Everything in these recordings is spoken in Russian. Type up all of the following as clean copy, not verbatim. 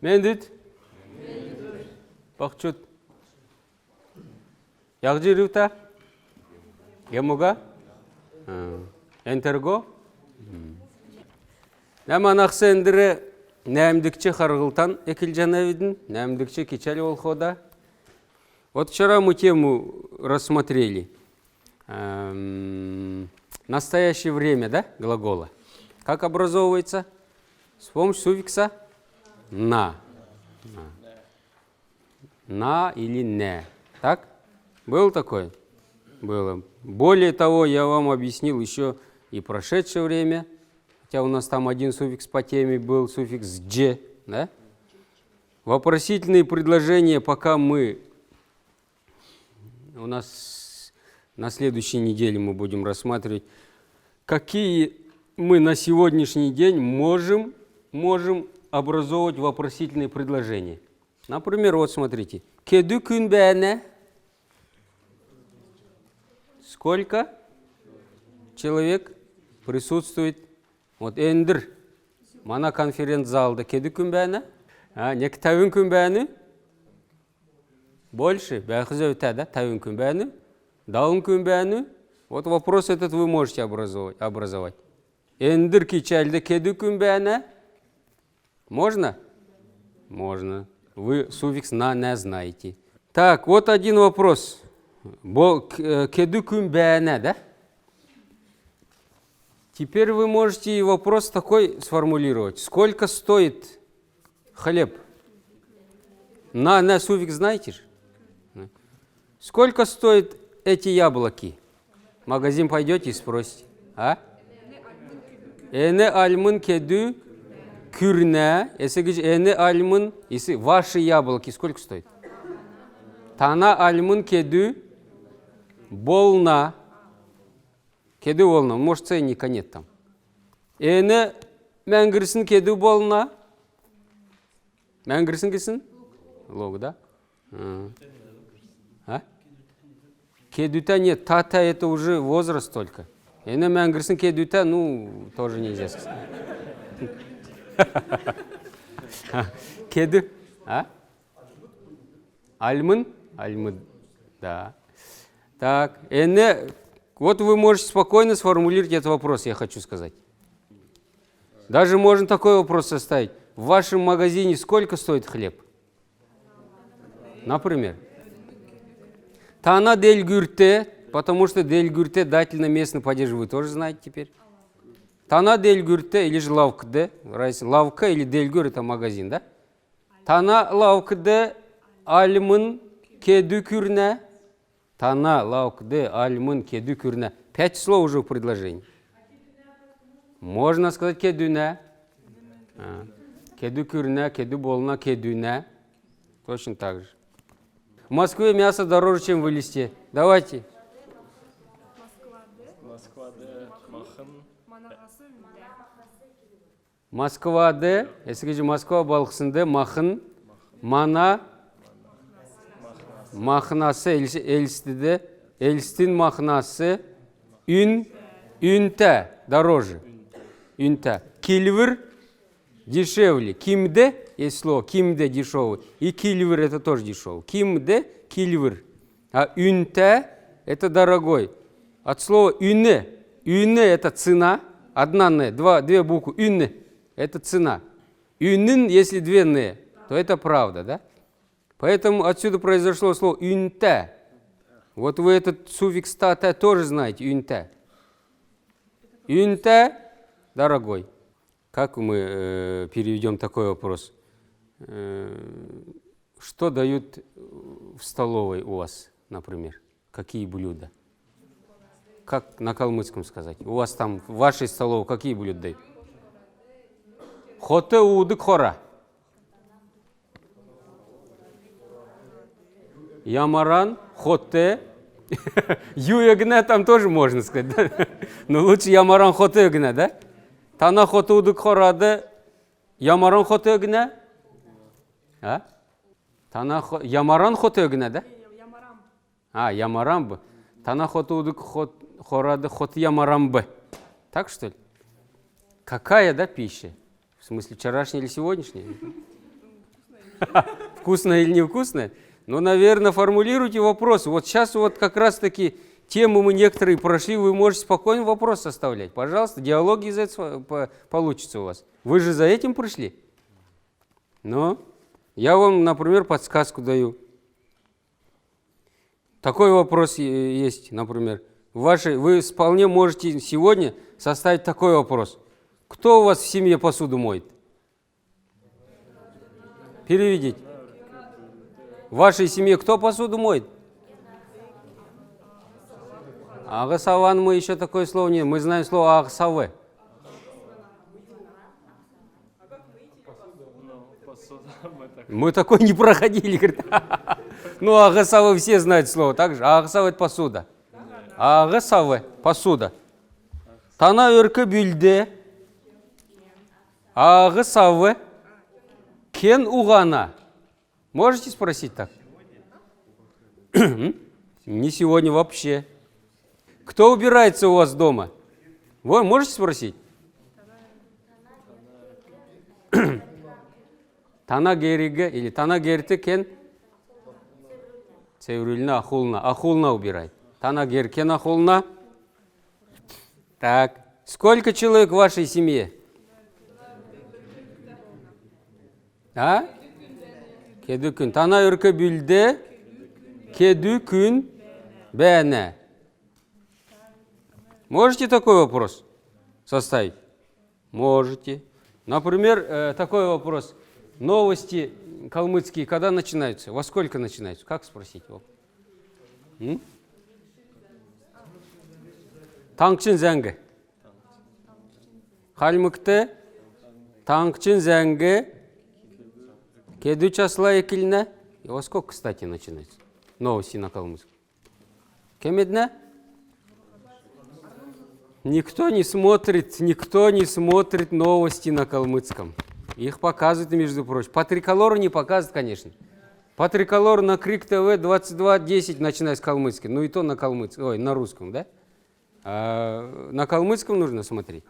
Мендит? Бақчут? Яғжи рюта? Гемуга? Энтерго? Нәман ақсы әндірі нәмдікчі қарғылтан екіл жанавидін, нәмдікчі кечәлі олхода. Вот вчера мы тему рассмотрели. Настоящее время, да, глагола. Как образовывается? С помощью суффикса на. На или не. Так? Был такой? Было. Более того, я вам объяснил еще и прошедшее время. Хотя у нас там один суффикс по теме был, суффикс «дже». Да? Вопросительные предложения, пока у нас на следующей неделе мы будем рассматривать, какие мы на сегодняшний день можем образовывать вопросительные предложения. Например, вот смотрите. Кеду күн бәне? Сколько человек присутствует? Вот эндір. Мана конференц-залда. Кеду күн бәне? Некі тәуін күн бәне? Больше. Бәқізі өті, да? Тәуін күн бәне? Даун күн бәне? Вот вопрос этот вы можете образовать. Эндір кечәлді кеду күн бәне? Можно? Можно. Вы суффикс на не знаете. Так, вот один вопрос. Кеду күн бәне, да? Теперь вы можете и вопрос такой сформулировать. Сколько стоит хлеб? На суффикс знаете же? Сколько стоят эти яблоки? В магазин пойдете и спросите. Эне альмын кеду күрне. Эне альмын, если ваши яблоки, сколько стоит? Тана альмын кеду болна. Кеду болна. Может, ценника нет там. Эне мәңгірсін кеду болна. Мәңгірсін кесін? Лог, да? Кедута нет. Тата это уже возраст только. Эне мәңгірсін кедута, ну, тоже нельзя сказать. Кеду? Альмын? Альмын, да. Так, вот вы можете спокойно сформулировать этот вопрос, я хочу сказать. Даже можно такой вопрос составить. В вашем магазине сколько стоит хлеб? Например. Тана дель гюрте, потому что дель гюрте дательно местный падеж вы тоже знаете теперь. Тана дель гюрте или же лавкде. Лавка или дель гюр это магазин, да? Тана лавкде альмын кеду кюрне. Тана лавкде альмын кеду кюрне. 5 слов уже в предложении. Можно сказать кедуне. Кеду кюрне, кеду болна, кедуне. Точно так же. В Москве мясо дороже, чем в Элисте. Давайте. Москваде, если же Москва балқысында махын, мана, махнасы, эльстіде, эльстин махнасы, үнте, дороже. Үнте. Кильвер дешевле. Кимде, есть слово, кимде дешевый. И кильвер это тоже дешевый. Кимде, кильвер. А үнте это дорогой. От слова үне. Үне это цена. Одна не, две буквы. Үне это цена. Үнин, если две не, то это правда, да? Поэтому отсюда произошло слово үнте. Вот вы этот суффикс та тоже знаете. Үнте. Үнте дорогой. Как мы переведем такой вопрос? Что дают в столовой у вас, например? Какие блюда? Как на калмыцком сказать? У вас там, в вашей столовой, какие блюда дают? Хоте уды хора. Ямаран, хоте. Юегне там тоже можно сказать, да? Но лучше ямаран хотегне, да? Тана хоте уды хорады. Ямаран хотегне? Ямаран хотегне, да? Ямаран бы. Тана хоте уды хорады, хоте ямаран бы. Так что ли? Какая, да, пища? В смысле, вчерашняя или сегодняшняя? Вкусное или невкусное? Ну, наверное, формулируйте вопросы. Вот сейчас вот как раз-таки темы мы некоторые прошли, вы можете спокойно вопрос составлять. Пожалуйста, диалоги из этого получится у вас. Вы же за этим пришли. Но я вам, например, подсказку даю. Такой вопрос есть, например. Вы вполне можете сегодня составить такой вопрос. Кто у вас в семье посуду моет? Переведите. В вашей семье кто посуду моет? Агасаван мы еще такое слово не. Мы знаем слово агасаве. Мы такое не проходили. Говорит. Ну, агасаве все знают слово. Так же. Агасаве это посуда. Агасаве посуда. Тана өркі бюльде. Агасаве кен угана. Можете спросить так? Не сегодня вообще. Кто убирается у вас дома? Вы можете спросить? Тана гериге или тана герте кен? Цеврюльна ахулна. Ахулна убирает. Тана гер кен ахулна. Так. Сколько человек в вашей семье? А? Кедүкүн. Тана өркө бюльде кедүкүн бәне. Можете такой вопрос составить? Можете. Например, такой вопрос. Новости калмыцкие когда начинаются? Во сколько начинаются? Как спросить его? Таңчын зәңгі. Халмыкты таңчын зәңгі. Кеду часла екіліне. И во сколько, кстати, начинается? Новости на калмыцком. Кемедне? Никто не смотрит новости на калмыцком. Их показывают, между прочим. По триколору не показывают, конечно. По триколору на Крик ТВ 22:10 начиная с калмыцки. Ну и то на калмыцком, ой, на русском, да? А на калмыцком нужно смотреть.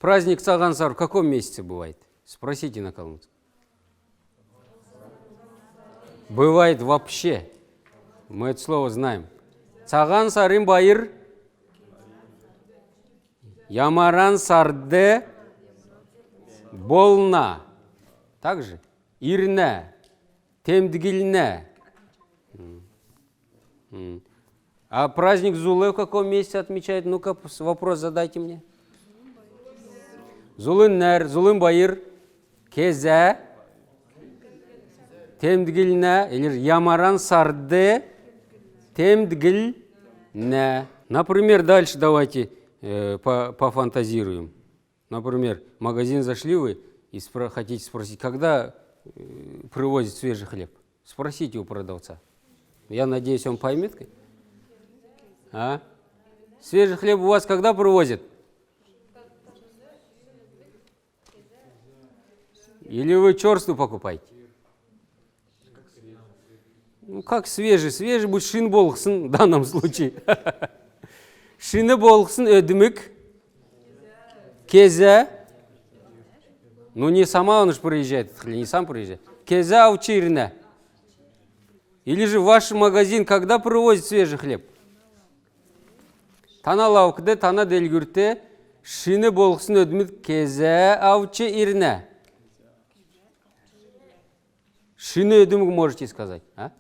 Праздник Цагансар в каком месяце бывает? Спросите на калмыцком. Бывает вообще. Мы это слово знаем. Цагансарым байыр. Ямаран сарде болна. Также ирне, темдгильне. А праздник Зулы в каком месяце отмечают? Ну-ка, вопрос задайте мне. Зулыннер, Зулын байыр, кезе, темдгильне, или ямаран сарде, темдгильне. Например, дальше давайте пофантазируем. Например, в магазин зашли вы и хотите спросить, когда привозят свежий хлеб. Спросите у продавца. Я надеюсь, он поймет. А? Свежий хлеб у вас когда привозят? Или вы черству покупаете? Ну как свежий? Свежий будет шинболхсын в данном случае. Шины болхсын ödümük. Кезе. Ну не сама он уж приезжает, не сам приезжает. Кезе аучирне. Или же ваш магазин когда привозит свежий хлеб? Тана лавкде, тана делгюрте. Шины болхсын ödümük. Кезе аучирне. Шины ödümük можете сказать. А?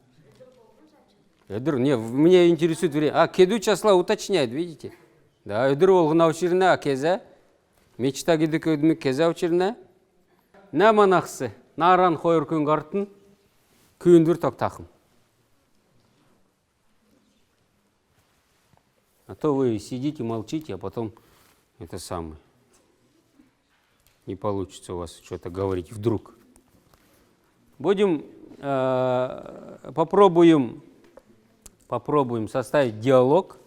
Не, меня интересует время. А, кеду числа уточняет, видите? Да, эдір олғын аучирне, а кезе. Мечта кеду көдімі кезе аучирне. На манақсы, наран қойыр күн қартын, күйіндір тоқтақым. А то вы сидите, молчите, а потом это самое. Не получится у вас что-то говорить вдруг. Будем, попробуем составить диалог.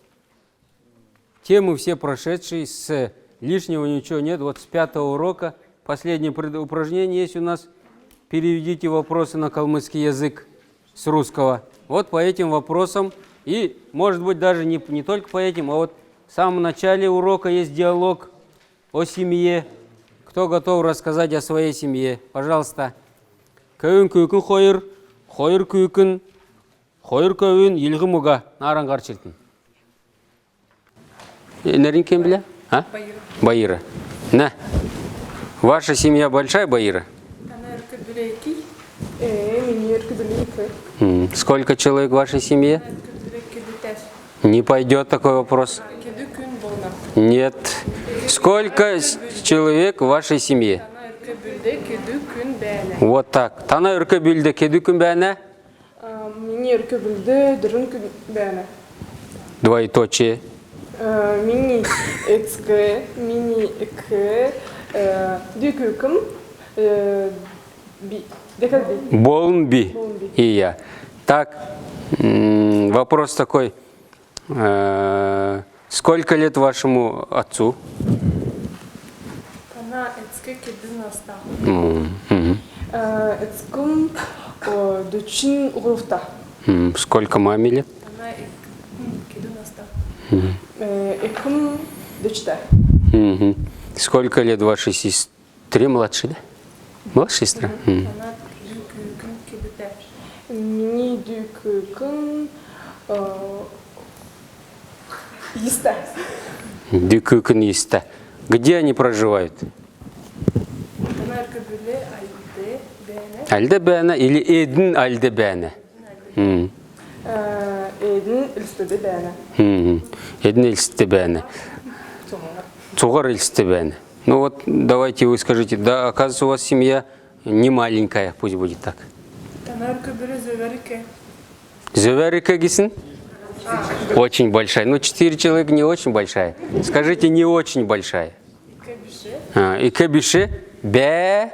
Темы все прошедшие, с лишнего ничего нет. Вот с 5-го урока последнее упражнение есть у нас. Переведите вопросы на калмыцкий язык с русского. Вот по этим вопросам. И, может быть, даже не только по этим, а вот в самом начале урока есть диалог о семье. Кто готов рассказать о своей семье? Пожалуйста. Köyün kükün koyur. Koyur kükün. Koyur köyün ilgi muga. Naran karşıltın. Нерин кем бля? А? Байыры. Баира. На. Ваша семья большая, Баира? Она эркебюлейки. Мини эркебюлейки. Сколько человек в вашей семье? Эркебюлейки детеш. Не пойдет такой вопрос. Кеду күн болна. Нет. Сколько человек в вашей семье? Она эркебюлде кеду күн бәне. Вот так. Тана үркі білді кеді күн бәні? Мини эркебюлде дырын күн бәне. Двоеточие. Мини экске, мини эке, дюкүкüm, би. Декад би. Болн би. И я. Так. Вопрос такой. Сколько лет вашему отцу? Она экске кеду наста. Экскум дучин угруфта. Сколько маме лет? Она кеду наста. Экым дучта. Сколько лет вашей сестре? Младшей, да? Младшая сестра? Она дюкүкüm кеду теш. Мини дюкүкüm иста. Дюкүкін есті. Где они проживают? Она эркебюле альде бәне. Альде бәні или едін альде бәні? Эдин үлстөдө бәне. Едін елсті бәні. Цугар елсті бәні. Ну вот давайте вы скажите, да, оказывается у вас семья не маленькая, пусть будет так. Она эркебюле зөверике. Зөверика гисин? Очень большая. Ну 4 человека не очень большая. Скажите, не очень большая. Икебише. И кабише бе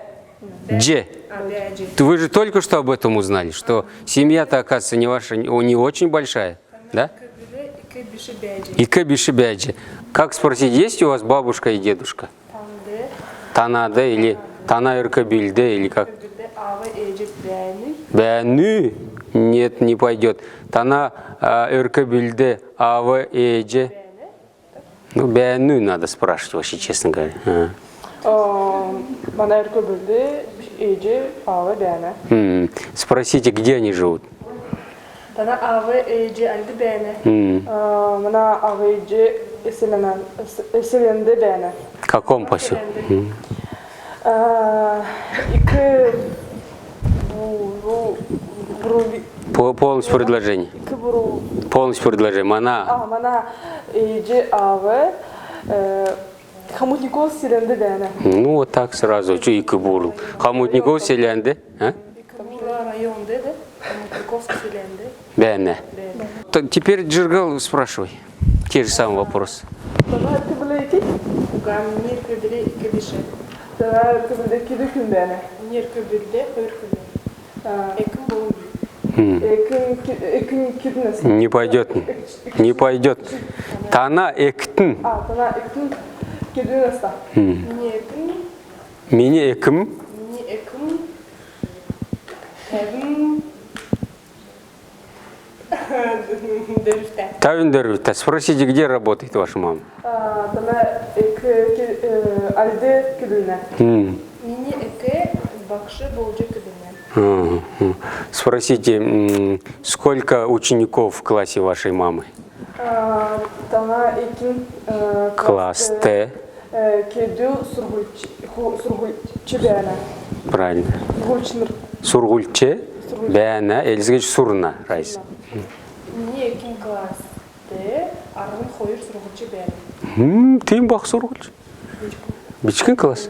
дже. Бәже. Вы же только что об этом узнали, что семья-то, оказывается, не ваша, не очень большая, да? Эркебюле икебише бәже. И кабиши бяджи. Как спросить, есть у вас бабушка и дедушка? Танде. Танада или Тана Иркабильде или как? Эркебюле авы эже бәне. Бәнü? Нет, не пойдет. Тана Иркабильде Ава Эджи. Ну, Бәнü надо спрашивать вообще, честно говоря. Бана эркебюле эже авы бәне. Спросите, где они живут. Тана авы эже альде бәне. Мана авы эже эселенде бәне. В каком поселке? Икы бурули. Полностью предложение. Икы буру. Полностью предложение. Мана. Мана эже авы Хамутников селенде бәне. Ну, вот так сразу. Что и Кыбурл. Хамутников селянды. Икыбурла районде де Хамутников селенде Бәне. бәне. Теперь Джиргал спрашивай. Те же самые вопросы. Тана эркебюле ики? Мини эркебюле икебише. Тана эркебюле кеду күн бәне. Мини эркебюле эркебюле. Эким болун. Экин кеднес. Не пойдет. Не пойдет. Тана эктин. Тана экин кеднес та. Мини экин. Мини эким. Мини экин. Эвин. Дөрүфтә. Тавиндер. Спросите, где работает ваша мама. Тана альде кедуна. Мини эке бакшы болжы кедуна. Спросите, сколько учеников в классе вашей мамы? Тана экин Класс Т. кеду сургульчы бәне. Правильно. Сургульчыныр. Сургульче. Бәна. Элизгеч сурна. Райс. Мини экин классте арын хойыр сургульчы бәне. Тим бах сургульч. Бичкин класс?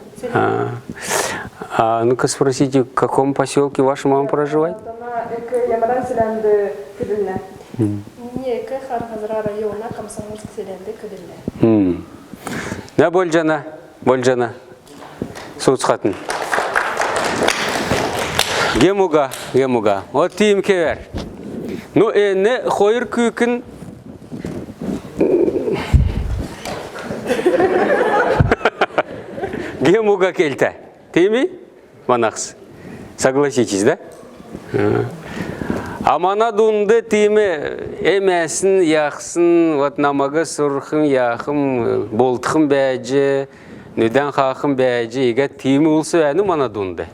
Ну-ка спросите, в каком поселке ваша мама проживает? Тана эке ямадан селенде кедуна. Мини эке Хархазра района Комсомольск селенде кедуна. На Больжана. Больжана. Суцхатын. Гемуга. Гемуга. Вот тим кевер. Ну, не хойыр күйкін. Гемуга кельта. Теми? Манахс. Согласитесь, да? Амана дунды теми эмесін, яқсын, вот намага сұрхын, яқым, болтқын бәжі, нүден қақын бәжі, егер теми ұлсы әні мана дунды.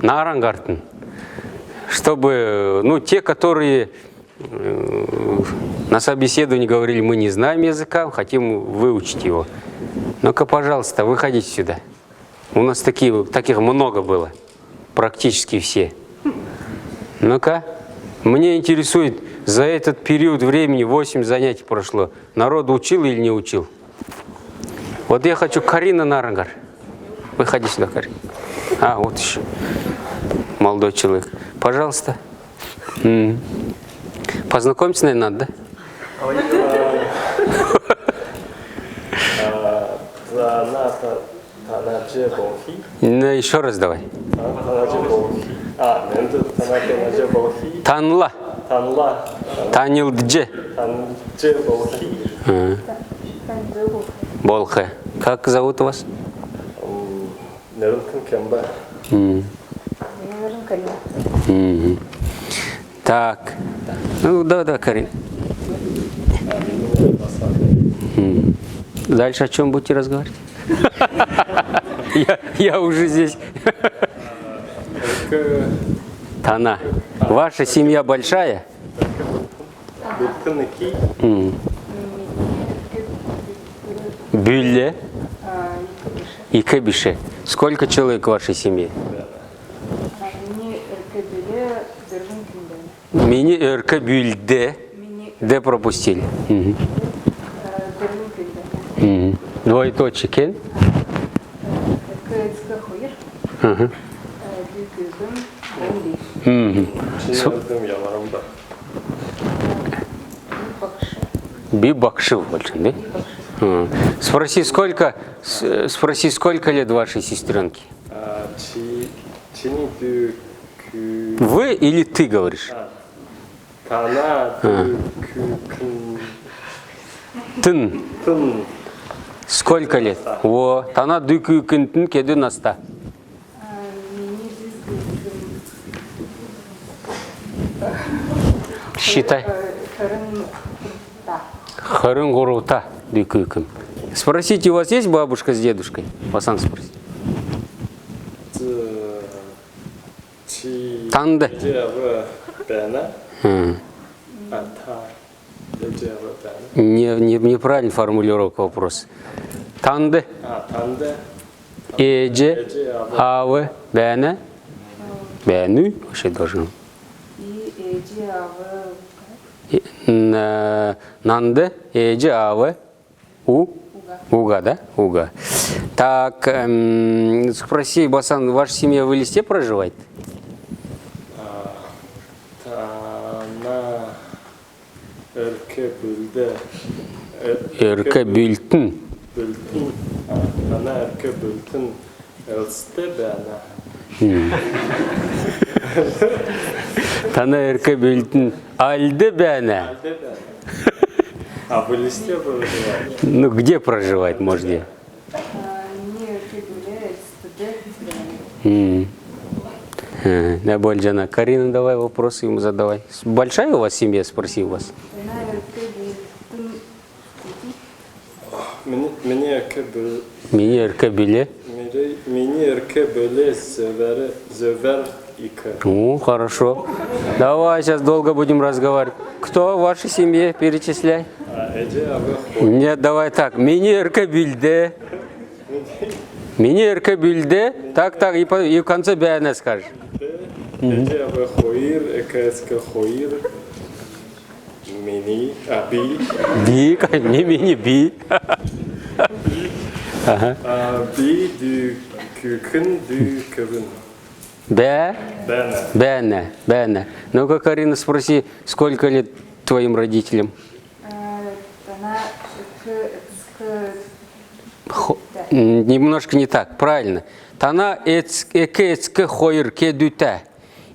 Нарангартен. Чтобы, ну, те, которые на собеседовании говорили, мы не знаем языка, хотим выучить его. Ну-ка, пожалуйста, выходите сюда. У нас таких много было, практически все. Ну-ка, мне интересует, за этот период времени 8 занятий прошло. Народ учил или не учил? Вот я хочу Карина Нарангар. Выходи сюда, Карина. А, вот еще. Молодой человек. Пожалуйста. Познакомиться, наверное, надо, да? Ну, еще раз давай. Танла. Танилдже. Болхе. Как зовут вас? Так. Ну, да, Карин. Дальше о чем будете разговаривать? Я уже здесь. Тана. Ваша семья большая? Бюлле и Кабише. Сколько человек в вашей семье? Мини Эркабюльде. Д пропустили. Двоеточие кен. Бибакшив больше, да? Спроси, сколько лет вашей сестренке? Вы или ты говоришь? Тын. Сколько лет? О, тана дюкü кынтын кеды наста. Считай. Харын горута дюкü кын. Спросите, у вас есть бабушка с дедушкой? Пасан спроси. Танды. Неправильная формулировка вопроса. Танды. Эже, авы, бәні. Бәні, вообще должен. Нанды, эже, авы, уга, да? Уга. Так, спроси, Басан, ваша семья в Элисте проживает? Эркебюльтін. Ана эркебюльтін элсте бәні. Тана эркебюльтін альды бәні. А в Элисте проживает? Ну, где проживает, может, где? Да, Бальджана. Карина, давай вопросы ему задавай. Большая у вас семья, спроси у вас? Мені эркебюль. Мини эркебюле. Мені эркебюле зевер ика. Ну, хорошо. Давай, сейчас долго будем разговаривать. Кто в вашей семье? Перечисляй. Эже авы хой. Нет, давай так. Мини эркебюльде. Мини эркебюльде. Так, и в конце бәні скажешь. Эже авы хойыр, экэске хойыр. Мини, би. Би, не мини, би. Би дю күкін дю көвін. Бә? Бәні. Бәні. Ну-ка, Карина, спроси, сколько лет твоим родителям? Немножко не так, правильно. Тана эцке хойр кедюте.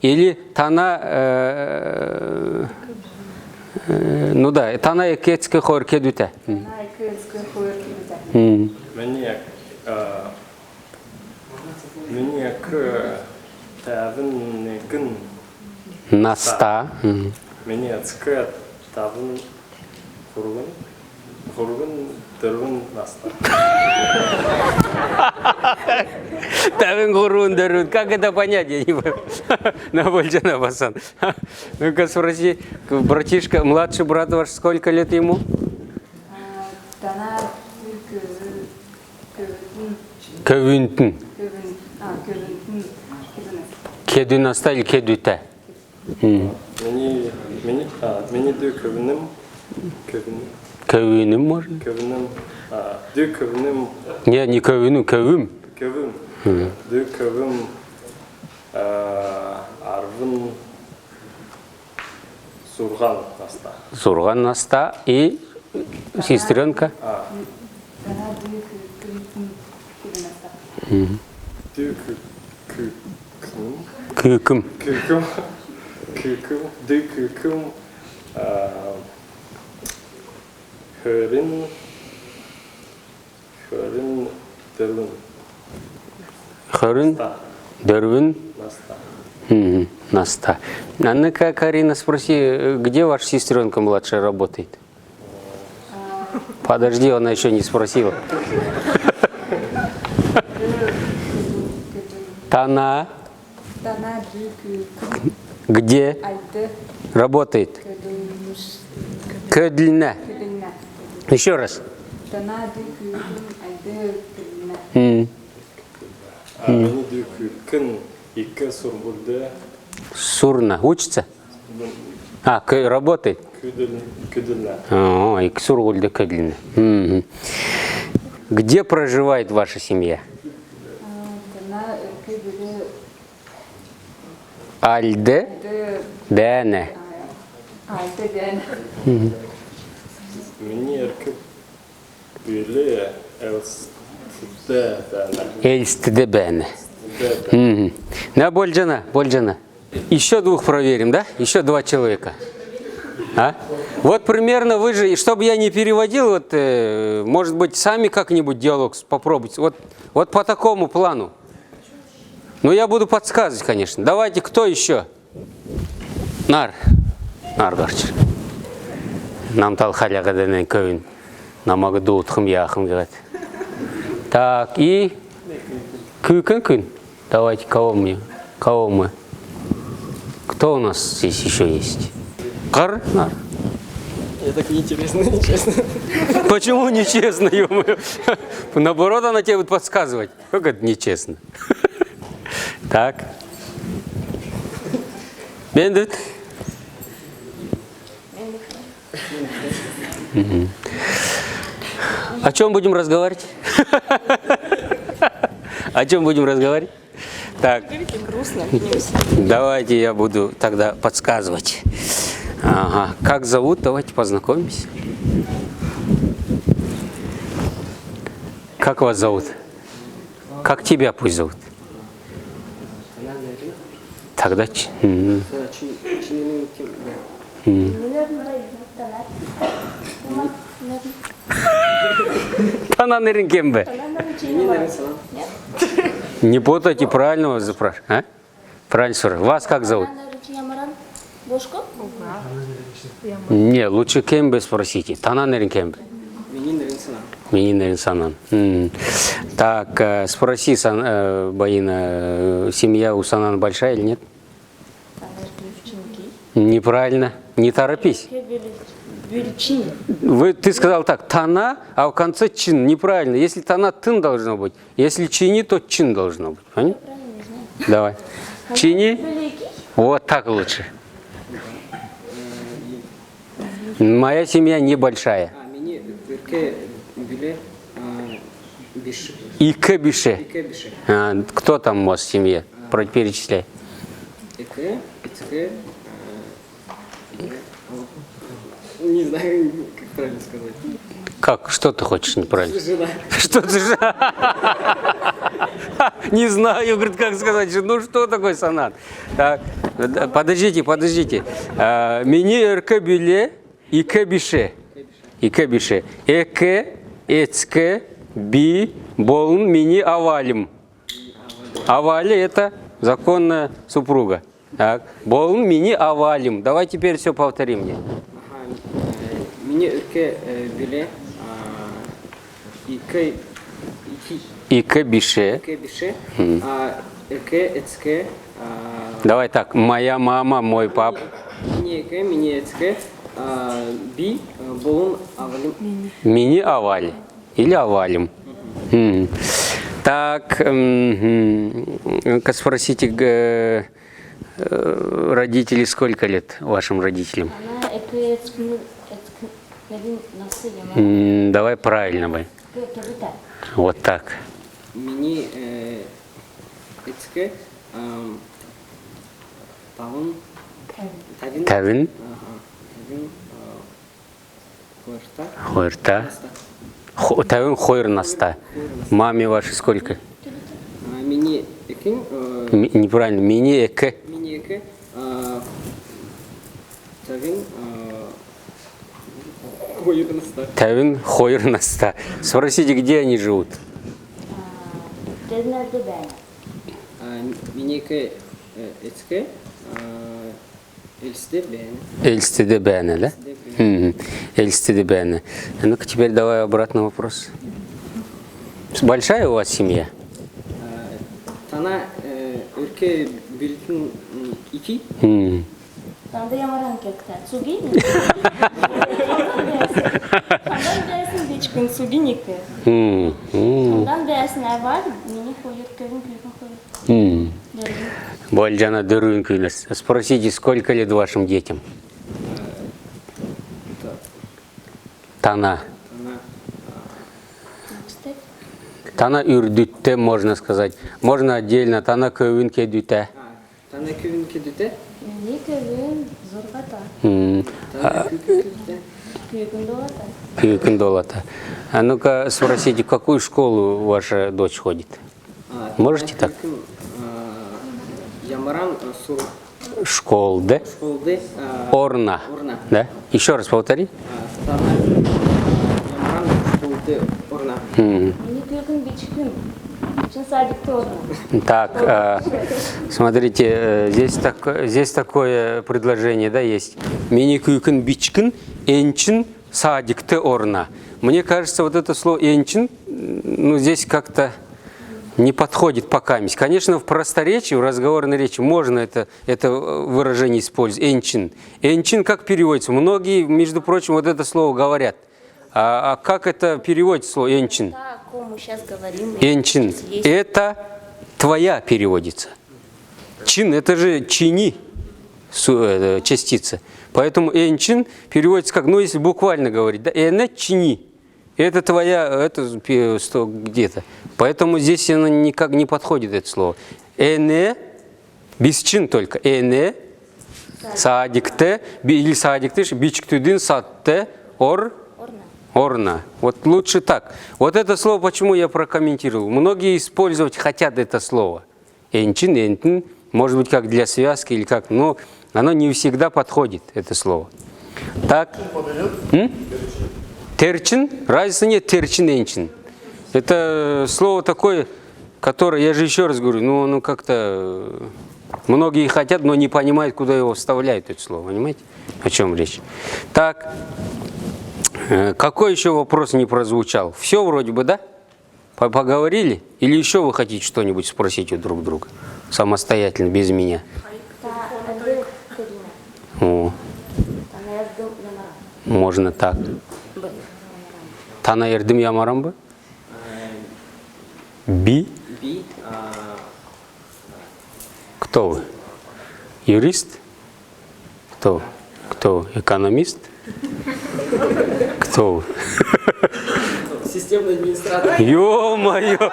Или тана... ну да, тана эцке хойр кедюте. Мені тавын негін. Наста. Мені цкы тавын құрғын. Хургун дөрвин наста. Тавин гурун дарун. Как это понять? Я не понимаю. На Больджана Басан. Ну-ка спроси, братишка, младший брат ваш, сколько лет ему? Тана Кевинтин. кövün Кедунаста или кедута? Мені ду көвнім. Кевиним можно? Көвнім. Ду көвнім. Не кевину, кевим. Көвім. Ду көвім. Арвын. Сурган наста. Сурган наста и сестренка. Тана kövün Ду Кыкым. Ду кüküm. Хөрін дөрвін Харин, Дервин, наста. Наста. А ну-ка, Карина, спроси, где ваша сестренка младшая работает? Подожди, она еще не спросила. Тана, Tana kövün где aydı работает? kövünmüş Кэдлина. kövünne. Еще раз. Tana kövün aydı kövünne. Мені ду кükün екі сургулды Сурна. Учится? А, работает? күділі. О, и Ксургульда Кэдлина. Мгм. Где проживает ваша семья? Tana kövün Альде, aydı Дәне. aydı den. Мені еркіп бөлі әлсті дәні. Эльстде Бәне. Мгм. На Больджана, Больджана. Еще двух проверим, да? Еще два человека. А? Вот примерно вы же, и чтобы я не переводил, вот, может быть, сами как-нибудь диалог попробуйте. Вот по такому плану. Ну, я буду подсказывать, конечно. Давайте, кто еще? Нар. Нар, Гарчер. Нам талхаляга дэнэн көвин. Намага дуутхым яхым говорит. Так, и Кюкэн. Давайте, кого мне? Кого мы? Кто у нас здесь еще есть? Нар. Я так неинтересно, честно. Почему нечестно, ё-моё? Наоборот, она тебе будет подсказывать. Как это нечестно? Так. Бендит? Мгм. О чем будем разговаривать? О чем будем разговаривать? Так. Давайте я буду тогда подсказывать. Ага. Как зовут? Давайте познакомимся. Как вас зовут? Как тебя пусть зовут? Тогда Тананерин кембе? Не путайте, правильно запрашивать. А? Правильно, Сура. Вас как зовут? Бошко? Не, лучше кембе спросите. Тананерин кембе. Мининерин Санан. Так, спроси, Баина, семья у Санан большая или нет? Неправильно. Не торопись. Ты сказал так, тана, а в конце чин. Неправильно. Если тана, тын должно быть. Если чини, то чин должно быть. Понятно? Давай. Чини. Вот так лучше. Моя семья небольшая. Ике бише. Кто там у вас в семье? Перечисляй. Не знаю, как правильно сказать. Как? Что ты хочешь неправильно? Что ты же? Не знаю, говорит, как сказать. Ну что такое санат? Так, подождите. Мини эркебиле и кебише. И кебише. Эке, эцке, би, болн, мини авалим. Авали это законная супруга. Так, болн, мини авалим. Давай теперь все повтори мне. Мини ülke bile Ике Ике бише. бише. Эке эцке. Давай так. Моя мама, мой пап. Мини эке, мини эцке. Би болун авалим. Мини аваль. Или авалим. Так. Ну-ка спросите родителей, сколько лет вашим родителям? Она насыгана. Давай правильно бы. Вот так. Мини эцке. Тавын. Тавин. Тавин. Тавин. Хуэрта. Хойрта. Тавин хойрнаста. Маме вашей сколько? Мини экин. Неправильно. Мини эке. Мини эке. Тавин. Хуэрнаста. Тавин хойрнаста. Спросите, где они живут? Дезнерде бәне. Мини эке эцке. Эльсте бен. Эльстеде бәне, да? Эльстеде бәне. Ну-ка теперь давай обратный вопрос. Большая у вас семья? Тана өлке билетін ики. Танда ямаран кекте. Сугини? Тандан бәсін бечкін сугиникі. Тандан бәсін әвар, мені қойыр көгін күйгін қойыр. Бальджана дырын күнес. Спросите, сколько лет вашим детям? Тана. Тана үрдүтте, можно сказать. Можно отдельно. Тана көвін кедүте. Тана күйін кедуте. Мені көгін зорғата. Тана күйін кедуте. Күйгін долата. Күйкін долата. А ну-ка спросите, в какую школу ваша дочь ходит? Можете так? Ямаран сур Школде. школды. Орна. Орна. Да? Еще раз повтори. Тана ямаран школды орна. Мені көгін бечкін. Чын садикті орна. Так, смотрите, здесь такое предложение, да, есть. Мини күйкін бичкін, энчин садикты орна. Мне кажется, вот это слово энчин, ну, здесь как-то не подходит пока. Конечно, в просторечии, в разговорной речи можно это выражение использовать. Энчин. Энчин как переводится? Многие, между прочим, вот это слово говорят. А как это переводится слово энчин? Та, о ком мы сейчас говорим. Энчин. Это твоя переводится. Чин это же чини частица. Поэтому энчин переводится как, ну если буквально говорить, да, эне чини. Это твоя, это где-то. Поэтому здесь оно никак не подходит, это слово. Эне, без чин только. Эне, садикте, или садикте, бичктюдин садте, орна. Вот лучше так. Вот это слово, почему я прокомментировал. Многие использовать хотят это слово. Энчин, энтин, может быть, как для связки или как, но оно не всегда подходит, это слово. Так. Терчин, разница нет, терчин, энчин. Это слово такое, которое, я же еще раз говорю, ну как-то многие хотят, но не понимают, куда его вставляют, это слово, понимаете, о чем речь. Так, какой еще вопрос не прозвучал? Все вроде бы, да? Поговорили? Или еще вы хотите что-нибудь спросить у друг друга? Самостоятельно, без меня. О. Можно так. Тана ердим ямарам бы? Би? Би. Кто вы? Юрист? Кто? Кто? Экономист? Кто вы? Системный администратор. Ё-моё!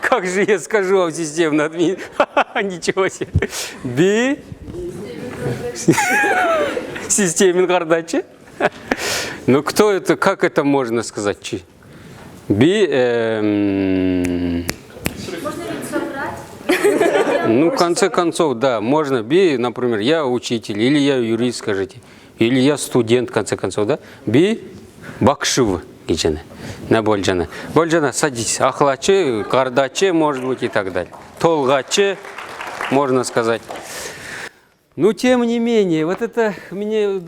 Как же я скажу вам системный администратор? Ничего себе. Би? Системный кардачи? Ну кто это, как это можно сказать? Би? Ну, в конце концов, да, можно. Би, например, я учитель, или я юрист, скажите. Или я студент, в конце концов, да? Би? Бакшив. На Бальджана. Бальджана, садитесь. Ахлаче, кардаче, может быть, и так далее. Толгаче, можно сказать. Но тем не менее, вот это мне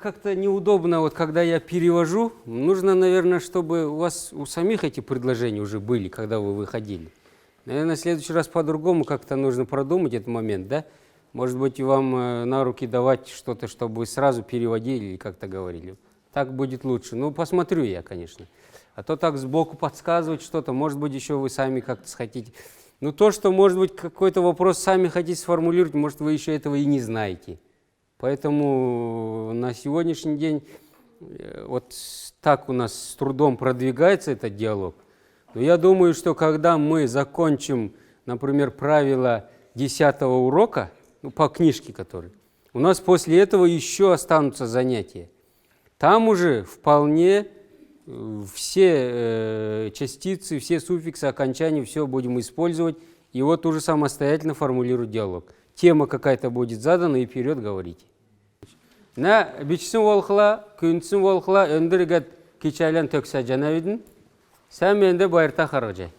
как-то неудобно, вот когда я перевожу. Нужно, наверное, чтобы у вас у самих эти предложения уже были, когда вы выходили. Наверное, в следующий раз по-другому как-то нужно продумать этот момент, да? Может быть, вам на руки давать что-то, чтобы вы сразу переводили или как-то говорили. Так будет лучше. Ну, посмотрю я, конечно. А то так сбоку подсказывать что-то, может быть, еще вы сами как-то хотите. Ну, то, что, может быть, какой-то вопрос сами хотите сформулировать, может, вы еще этого и не знаете. Поэтому на сегодняшний день вот так у нас с трудом продвигается этот диалог. Но я думаю, что когда мы закончим, например, правила 10-го урока, ну, по книжке которой, у нас после этого еще останутся занятия. Там уже вполне все частицы, все суффиксы, окончания, все будем использовать. И вот уже самостоятельно формулировать диалог. Тема какая-то будет задана, и вперед говорите. На бичсин волхла, күнсин волхла, өндіргет кичайлен төксе жанавидin, сән менде байырта қарғыжай.